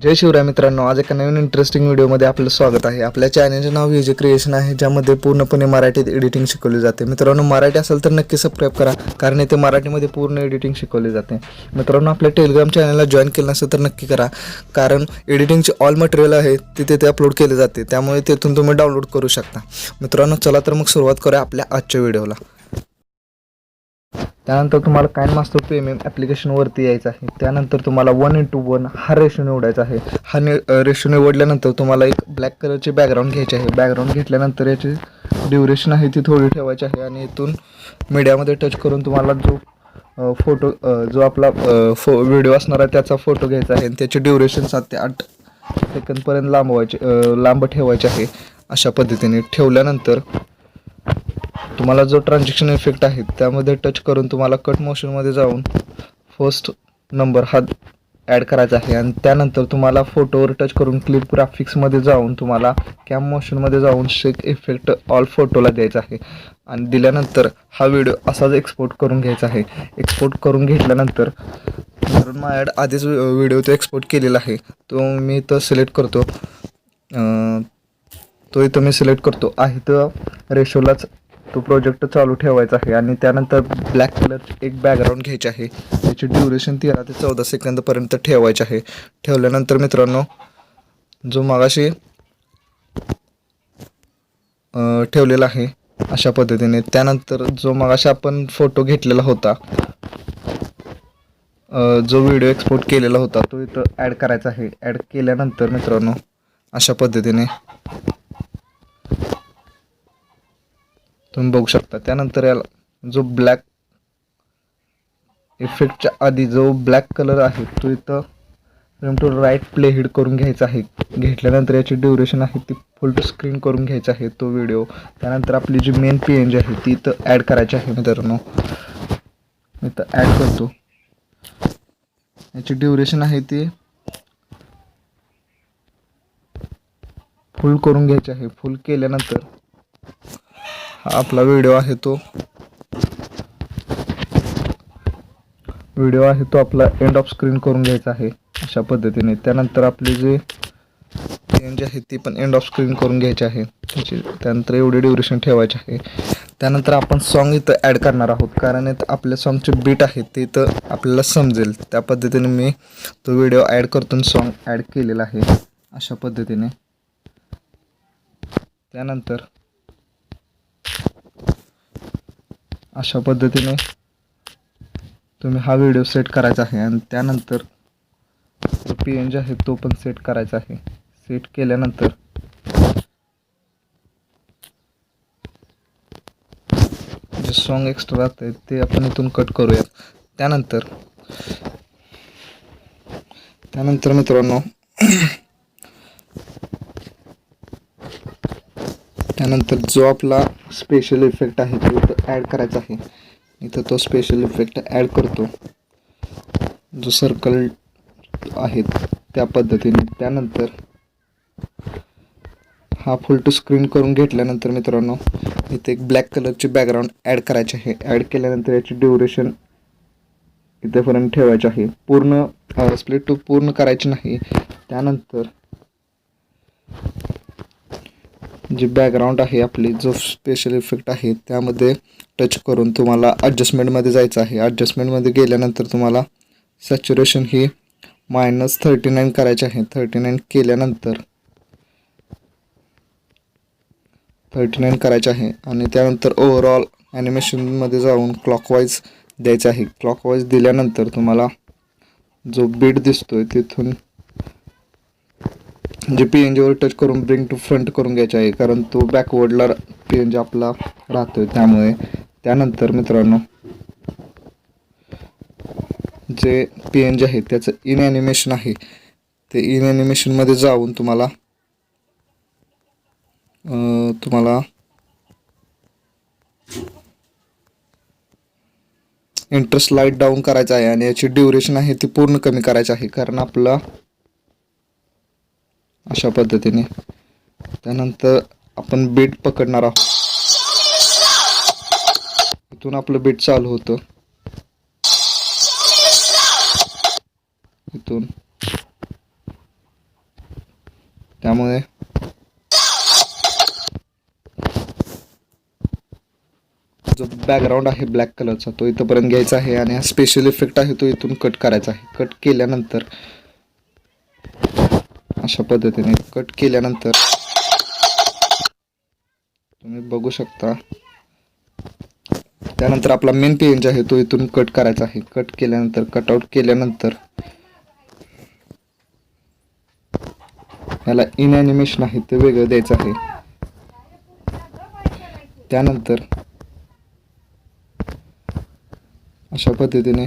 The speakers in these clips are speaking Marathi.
जय शिवराय मित्रांनो, आज एका नवीन इंटरेस्टिंग व्हिडिओमध्ये आपलं स्वागत आहे। आपल्या चॅनलचे नाव व्हीजे क्रिएशन आहे, ज्यामध्ये पूर्णपणे मराठीत एडिटिंग शिकवली जाते। मित्रांनो, मराठी असेल तर नक्की सबस्क्राईब करा, कारण इथे मराठीमध्ये पूर्ण एडिटिंग शिकवली जाते। मित्रांनो, आपल्या टेलिग्राम चॅनलला जॉईन केलं नसेल तर नक्की करा, कारण एडिटिंगचे ऑल मटेरियल आहे ते तिथे अपलोड केले जाते, त्यामुळे तेथून तुम्ही डाउनलोड करू शकता। मित्रांनो, चला तर मग सुरुवात करूया आपल्या आजच्या व्हिडिओला। त्यानंतर तुम्हाला काइनमास्टर प्रीमियम ॲप्लिकेशनवरती यायचं आहे। त्यानंतर तुम्हाला 1:1 हा रेशो निवडायचा आहे। हा रेशो निवडल्यानंतर तुम्हाला एक ब्लॅक कलरची बॅकग्राऊंड घ्यायची आहे। बॅकग्राऊंड घेतल्यानंतर याची ड्युरेशन आहे ती थोडी ठेवायची आहे आणि इथून मीडियामध्ये टच करून तुम्हाला फोटो जो आपला व्हिडिओ असणार आहे त्याचा फोटो घ्यायचा आहे आणि त्याची ड्युरेशन 7 ते 8 सेकंदपर्यंत लांब ठेवायची आहे। अशा पद्धतीने ठेवल्यानंतर तुम्हाला जो ट्रान्झॅक्शन इफेक्ट आहे त्यामध्ये टच करून तुम्हाला कट मोशनमध्ये जाऊन फर्स्ट नंबर हा ॲड करायचा आहे आणि त्यानंतर तुम्हाला फोटोवर टच करून क्लिप ग्राफिक्समध्ये जाऊन तुम्हाला कॅम मोशनमध्ये जाऊन शेक इफेक्ट ऑल फोटोला द्यायचा आहे आणि दिल्यानंतर हा व्हिडिओ असाच एक्सपोर्ट करून घ्यायचा आहे। एक्सपोर्ट करून घेतल्यानंतर कारण माझ्याकडे आधीच व्हिडिओ तो एक्सपोर्ट केलेला आहे, तो मी इथं सिलेक्ट करतो। तो इथं मी सिलेक्ट करतो आहे तर रेशोलाच तो प्रोजेक्ट चालू ठेवायचा आहे आणि त्यानंतर ब्लॅक कलरची एक बॅकग्राऊंड घ्यायची आहे। त्याची ड्युरेशन 13 ते 14 सेकंदपर्यंत ठेवायची आहे। ठेवल्यानंतर मित्रांनो, जो मगाशी ठेवलेला आहे अशा पद्धतीने, त्यानंतर जो मगाशी आपण फोटो घेतलेला होता, जो व्हिडिओ एक्सपोर्ट केलेला होता, तो इथं ॲड करायचा आहे। ॲड केल्यानंतर मित्रांनो अशा पद्धतीने तुम्ही बघू शकता। त्यानंतर याला जो ब्लॅक इफेक्टच्या आधी जो ब्लॅक कलर आहे तो इथं frame to right play head करून घ्यायचा आहे। घेतल्यानंतर याची ड्युरेशन आहे ती फुल टू स्क्रीन करून घ्यायचा आहे तो व्हिडिओ। त्यानंतर आपली जी मेन PNG आहे ती इथं ॲड करायची आहे। मित्रांनो, इथं ॲड करतो। याची ड्युरेशन आहे ती फुल करून घ्यायची आहे। फुल केल्यानंतर हा आपला व्हिडिओ आहे तो आपला एंड ऑफ स्क्रीन करून घ्यायचा आहे अशा पद्धतीने। त्यानंतर आपली जी PNG आहे ती पण एंड ऑफ स्क्रीन करून घ्यायची आहे त्याची। त्यानंतर एवढी ड्युरेशन ठेवायची आहे। त्यानंतर आपण सॉन्ग इथं ॲड करणार आहोत, कारण इथं आपल्या सॉन्गचे बीट आहे ते इथं आपल्याला समजेल त्या पद्धतीने मी तो व्हिडिओ ॲड करतो, सॉन्ग ॲड केलेला आहे अशा पद्धतीने। त्यानंतर अशा पद्धतीने तुम्ही हा व्हिडिओ सेट करायचा आहे आणि त्यानंतर जो PNG आहे तो पण सेट करायचा आहे। सेट केल्यानंतर जे सॉन्ग एक्स्ट्रा राहते ते आपण इथून कट करूयात। त्यानंतर मित्रांनो त्यानंतर जो आपला स्पेशल इफेक्ट आहे तो इथं ॲड करायचा आहे। इथं तो स्पेशल इफेक्ट ॲड करतो, जो सर्कल आहे त्या पद्धतीने। त्यानंतर हा फुल टू स्क्रीन करून घेतल्यानंतर मित्रांनो इथे एक ब्लॅक कलरची बॅकग्राऊंड ॲड करायची आहे। ॲड केल्यानंतर याची ड्युरेशन इथेपर्यंत ठेवायची आहे, पूर्ण स्प्लिट टू पूर्ण करायची नाही। त्यानंतर जी बॅकग्राऊंड आहे आपली, जो स्पेशल इफेक्ट आहे त्यामध्ये टच करून तुम्हाला ॲडजस्टमेंटमध्ये जायचं आहे। ॲडजस्टमेंटमध्ये गेल्यानंतर तुम्हाला सॅच्युरेशन ही -39 करायची आहे। 39 केल्यानंतर 39 करायचे आहे आणि त्यानंतर ओव्हरऑल ॲनिमेशनमध्ये जाऊन क्लॉकवाईज द्यायचं आहे। क्लॉकवाईज दिल्यानंतर तुम्हाला जो बीट दिसतोय तिथून जे PNGवर टच करून ब्रिंग टू फ्रंट करून घ्यायचे आहे, कारण तो बॅकवर्डला PNG आपला राहतोय त्यामुळे। त्यानंतर मित्रांनो जे PNG आहे त्याचं इन ॲनिमेशन आहे ते इन ॲनिमेशनमध्ये जाऊन तुम्हाला इंटरेस्ट लाईट डाऊन करायचा आहे आणि याची ड्युरेशन आहे ती पूर्ण कमी करायची आहे, कारण आपला अशा पद्धतीने। त्यानंतर आपण बीट पकडणार आहोत, इथून आपलं बीट चालू होतं, इथून त्यामुळे जो बॅकग्राऊंड आहे ब्लॅक कलरचा तो इथंपर्यंत घ्यायचा आहे आणि हा स्पेशल इफेक्ट आहे तो इथून कट करायचा आहे. कट केल्यानंतर अशा पद्धतीने कट केल्यानंतर तुम्ही बघू शकता. त्यानंतर आपला मेन पेज आहे तो इथून कट करायचा आहे. कट केल्यानंतर कटआउट केल्यानंतर याला इन ॲनिमेशन आहे ते वेगळं द्यायचं आहे. त्यानंतर अशा पद्धतीने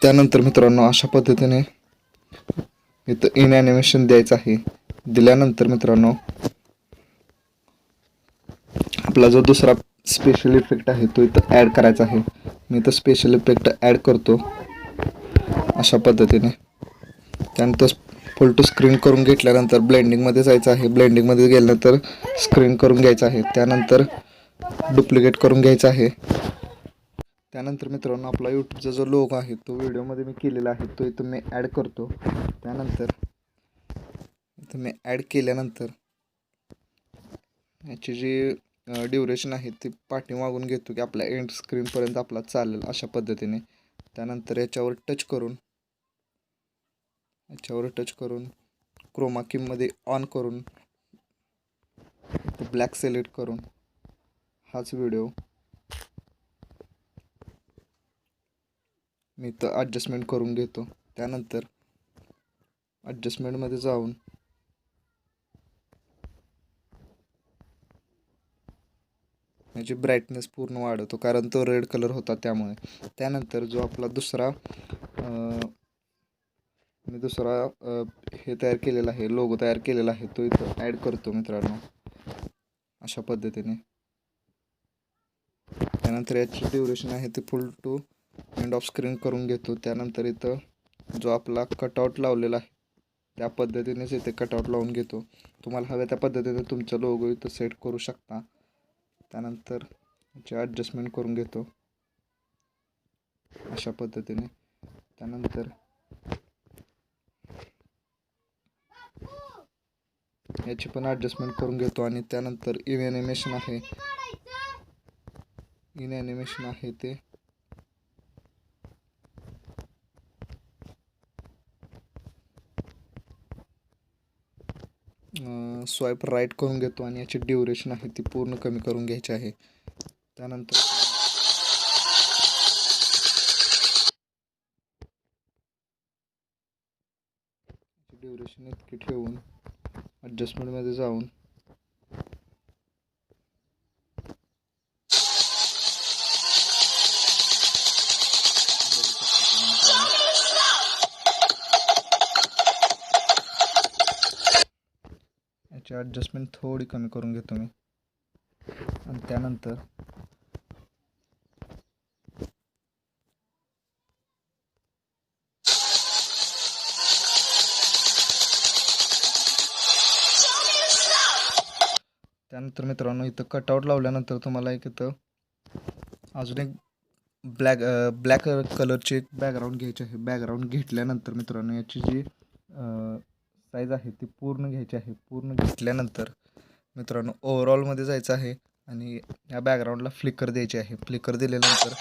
त्यानंतर मित्रांनो अशा पद्धतीने इथं इन ॲनिमेशन द्यायचं आहे. दिल्यानंतर मित्रांनो आपला जो दुसरा स्पेशल इफेक्ट आहे तो इथं ॲड करायचा आहे. मी इथं स्पेशल इफेक्ट ॲड करतो अशा पद्धतीने. त्यानंतर फुल टू स्क्रीन करून घेतल्यानंतर ब्लेंडिंगमध्ये जायचं आहे. ब्लेंडिंगमध्ये गेल्यानंतर स्क्रीन करून घ्यायचं आहे. त्यानंतर डुप्लिकेट करून घ्यायचं आहे. त्यानंतर मित्रांनो आपला यूट्यूबचा जो लोगो आहे तो व्हिडिओमध्ये मी केलेला आहे तो इथं मी ॲड करतो. त्यानंतर इथं मी ॲड केल्यानंतर याची जी ड्युरेशन आहे ती पाठीमागून घेतो की आपल्या एंड स्क्रीनपर्यंत आपला चालेल अशा पद्धतीने. त्यानंतर याच्यावर टच करून क्रोमा कीमध्ये ऑन करून ब्लॅक सिलेक्ट करून हाच व्हिडिओ मी इथं ॲडजस्टमेंट करून घेतो. त्यानंतर ॲडजस्टमेंटमध्ये जाऊन याची ब्राईटनेस पूर्ण वाढवतो कारण तो रेड कलर होता त्यामुळे. त्यानंतर जो आपला दुसरा हे तयार केलेला आहे लोगो तयार केलेला आहे तो इथं ॲड करतो मित्रांनो अशा पद्धतीने. त्यानंतर याची ड्युरेशन आहे ते full to end of screen करून घेतो. त्यानंतर इथं जो आपला कटआउट लावलेला आहे त्या पद्धतीनेच इथे कटआउट लावून घेतो. तुम्हाला हव्या त्या पद्धतीने तुमचा लोगो इथं सेट करू शकता. त्यानंतर याची ॲडजस्टमेंट करून घेतो अशा पद्धतीने. त्यानंतर याची पण ॲडजस्टमेंट करून घेतो आणि त्यानंतर इन ॲनिमेशन आहे ते स्वाईप राईट करून घेतो आणि याची ड्युरेशन आहे ती पूर्ण कमी करून घ्यायची आहे. त्यानंतर ड्युरेशन इतकी ठेवून ॲडजस्टमेंटमध्ये जाऊन याची ॲडजस्टमेंट थोडी कमी करून घेतो मी. आणि त्यानंतर मित्रांनो इथं कटआउट लावल्यानंतर तुम्हाला एक इथं अजून एक ब्लॅक कलरची एक बॅकग्राऊंड घ्यायची आहे. बॅकग्राऊंड घेतल्यानंतर मित्रांनो याची जी साईज आहे ती पूर्ण घ्यायची आहे. पूर्ण घेतल्यानंतर मित्रांनो ओव्हरऑलमध्ये जायचं आहे आणि या बॅकग्राऊंडला फ्लिकर द्यायची आहे. फ्लिकर दिल्यानंतर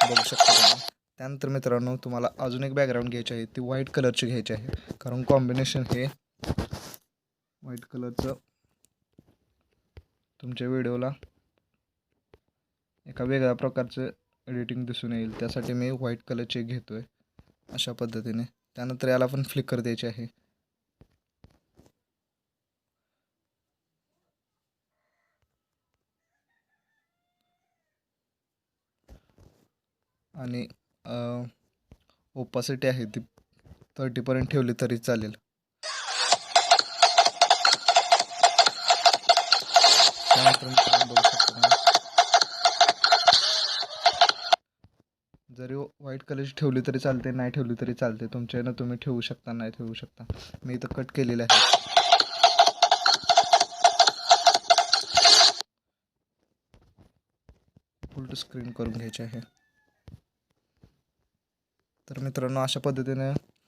बघू शकता तुम्ही. त्यानंतर मित्रांनो तुम्हाला अजून एक बॅकग्राऊंड घ्यायची आहे ती व्हाईट कलरची घ्यायची आहे कारण कॉम्बिनेशन हे व्हाईट कलरचं तुमच्या व्हिडिओला एका वेगळ्या प्रकारचं एडिटिंग दिसून येईल त्यासाठी मी व्हाईट कलरचे घेतो आहे अशा पद्धतीने. त्यानंतर याला पण फ्लिकर द्यायचे आहे. आणि ओपासिटी आहे ती 30% ठेवली तरी चालेल. जरी व्हाईट कलरची ठेवली तरी चालते नाही ठेवली तरी चालते तुमच्यानं तुम्ही ठेवू शकता नाही ठेवू शकता. मी इथं कट केलेलं आहे. स्क्रीन करून घ्यायची आहे. तर मित्रांनो अशा पद्धतीने